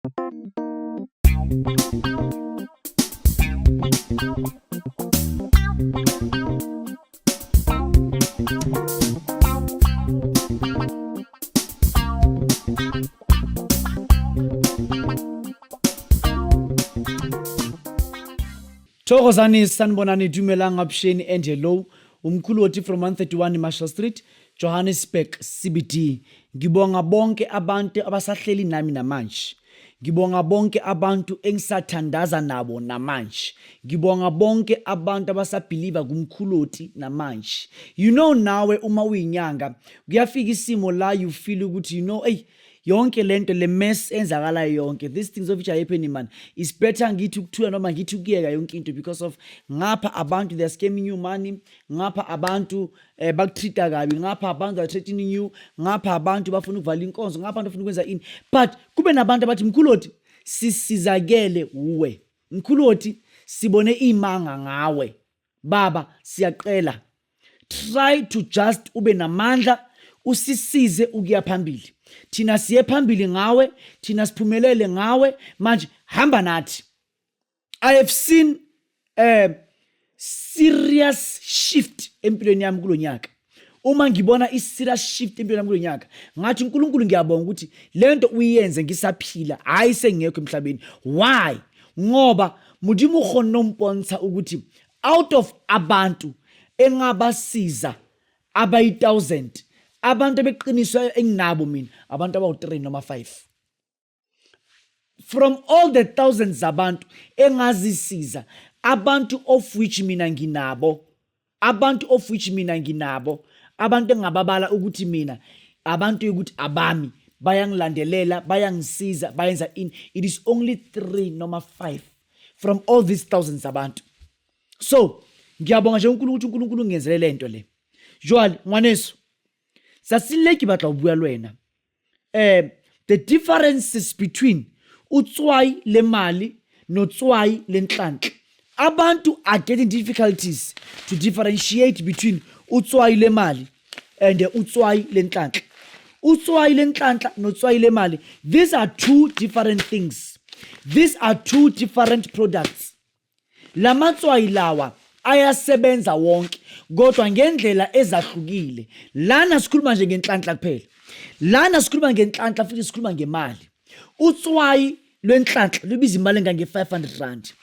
Thokozani sanibonani Dumelang Absheni and hello umkhuloti from 131 Marshall Street Johannesburg CBD. Ngibonga bonke abantu abasahleli nami namanje. Ngibonga bonke abantu engisathandaza nabo namanje. Ngibonga bonke abantu abasabelieve kumkhuloti namanje. You know nawe uma uyinyanga kuyafika isimo la you feel ukuthi hey yonke lento le mess enzakala yonke these things of which are happening man is better ngithi ukuthula noma ngithi ukuyeka yonke into because of ngapha abantu they are scamming you money, ngapha abantu bakutreata kabi, ngapha abantu are threatening you, ngapha abantu bafuna ukuvala inkonzo, ngapha abantu bafuna ukwenza ini, but kube nabantu abathi mkhuloti sisizakele uwe, mkhuloti sibone imanga ngawe baba siyaqela, try to just ube namandla usisize ukuya phambili. Thina siye phambili ngawe, thina siphumelele ngawe, manje hamba nathi. I have seen a serious shift empilweni yami kulonyaka. Uma ngibona i-serious shift empilweni yami kulonyaka, ngathi uNkulunkulu ngiyabonga ukuthi lento uyenze ngisaphila, hayi sengekho emhlabeni. Why? Ngoba Modimo khona mponsa ukuthi out of abantu engabasiza abayi-1000 abantu abeqiniswa enginabo mina abantu abawu3 noma 5 from all the thousands zabantu engazisiza abantu of which mina nginabo abantu engababala ukuthi mina abantu ukuthi abami bayangilandelela bayangisiza bayenza in it is only 3 noma 5 from all these thousands zabantu. So ngiyabonga nje uNkulunkulu ngenzele lento le Joel ngwaneso sasileki batla ubuya lwena the differences between utswayi lemali notswayi lenhlanhla. Abantu are getting difficulties to differentiate between utswayi lemali and utswayi lenhlanhla. Utswayi lenhlanhla notswayi lemali, these are two different things, these are two different products. Lamatswayi lawa ayasebenza wonke kodwa ngendlela ezahlukile. Lana sikhuluma nje ngenhlanhla kuphela, lana sikhuluma ngenhlanhla futhi sikhuluma ngemali. Utswayi lwenhlanhla lubiza imali engange 500 rand,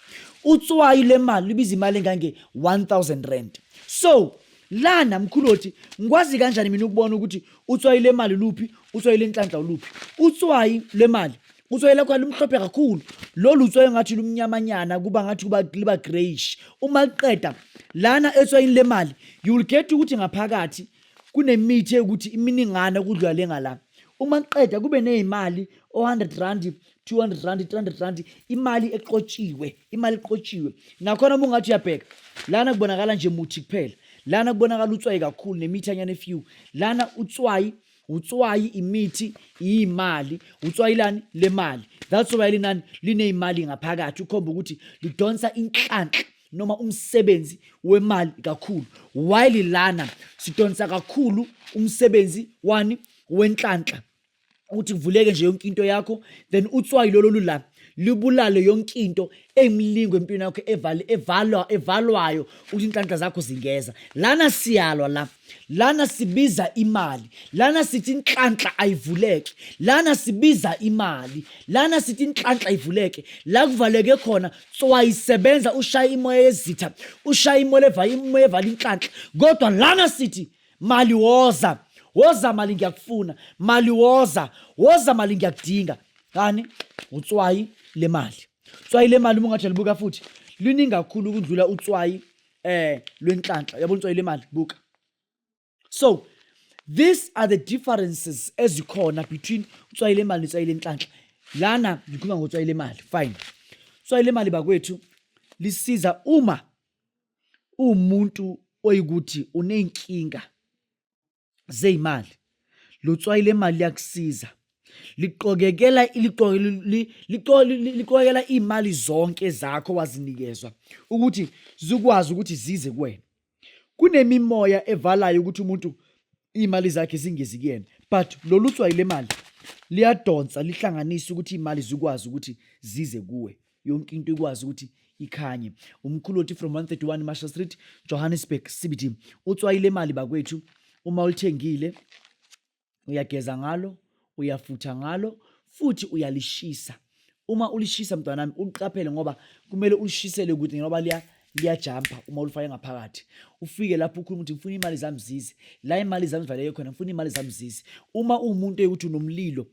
utswayi lemali lubiza imali engange 1000 rand. So lana mkhuloti ngikwazi kanjani mina ukubona ukuthi utswayi lemali luphi utswayi lenhlanhla uluphi? Utswayi lemali utswayi lakho lumhlophe kakhulu, lolu utswayi ngathi lumnyamanyana kuba ngathi kuba grayish. Uma liqeda lana etswayini lemali you will get ukuthi ngaphakathi kunemithi ukuthi iminingana kudlula lengala. Uma liqeda kube nezimali 100 rand 200 rand 300 rand imali eqotshiwe, imali eqotshiwe. Nakhona uma ungathi uyabheka lana kubonakala nje muthi kuphela, lana kubonakala utswayi kakhulu nemithi anyane few. Lana utswayi imithi imali, utswayi lani lemali. That's why linani linezimali ngaphakathi ukhomba ukuthi lidonsa inhlanhla noma umsebenzi wemali kakhulu, while lana sidonsa kakhulu umsebenzi wani wenhlanhla ukuthi kuvuleke nje yonke into yakho. Then utswayi lolu la libulale yonke into emlingo empini yakho evalwayo ukuthi inhlanhla zakho zingeza. Lana siyalwa lana sibiza imali, lana sithi inhlanhla ayivuleke, lana sibiza imali, lana sithi inhlanhla ayivuleke. La kuvaleke khona tswayi sebenza ushaya imoya yezitha, ushaya imoya evala inhlanhla. Kodwa lana sithi mali woza mali ngiyakufuna, mali woza mali ngiyakudinga. Ngani? Utswayi lemali. Utswayi lemali uma ungathi libuka futhi liningi kakhulu ukudlula utswayi lwenhlanhla. Yabona utswayi lemali buka. So these are the differences ezikhona between utswayi lemali notswayi lenhlanhla. Lana ngikhuluma ngotswayi lemali, fine. Utswayi lemali bakwethu lisiza uma umuntu oyikuthi unenkinga zeyimali. Lo tswayi lemali liyakusiza, liqokekela imali zonke zakho wazinikezwa ukuthi zikwazi ukuthi zize kuwena. Kunemimoya evalayo ukuthi umuntu imali zakhe zingezi kuyena, but lolu tswayi lemali liyadonsa lihlanganisa ukuthi imali zikwazi ukuthi zize kuwe, yonke into ikwazi ukuthi ikhanye. Umkhuloti from 131 Marshall Street, Johannesburg CBD. Utswayi le mali bakwethu uma ulithengile uyageza ngalo, uyafutha ngalo, futhi uyalishisa. Uma ulishisa mntwanami uqaphele ngoba kumele ulishisele ukuthi ngoba liyajumpa uma ulifake ngaphakathi. Ufike lapho ukhuluma ukuthi ngifuna imali zami zize. La imali zami zivaleke khona, ngifuna imali zami zize. Uma umuntu ukuthi unomlilo,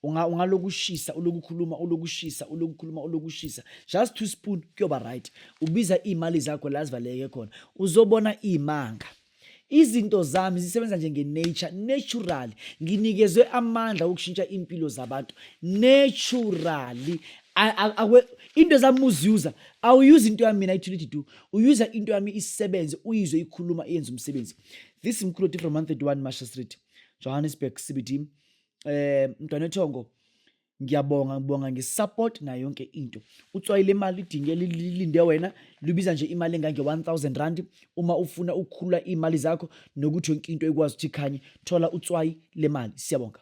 ungalokushisa, ulokukhuluma, ulokushisa, ulokukhuluma, ulokushisa. Just 2 spoon kuyoba right. Ubiza imali zakho la zivaleke khona. Uzobona imanga. Izinto zami zisebenza nature, naturally. Nginikezwe amandla okushintsha impilo zabantu naturally. Into zami uziuser, awuyuza into yami mina utility do. Uyuza into yami isebenze, uyizwe ikhuluma yenza umsebenzi. This is Mkhuloti from 131 Marshall Street, Johannesburg CBD. Mntwana Thongo, ngibonga ngesupport na yonke into. Utswayi le mali idinge lilinde wena, libiza nje imali engange 1000 rand. Uma ufuna ukukhulula imali zakho nokuthi yonke into ekwazi ukuthi ikhanye, thola utswayi le mali. Siyabonga.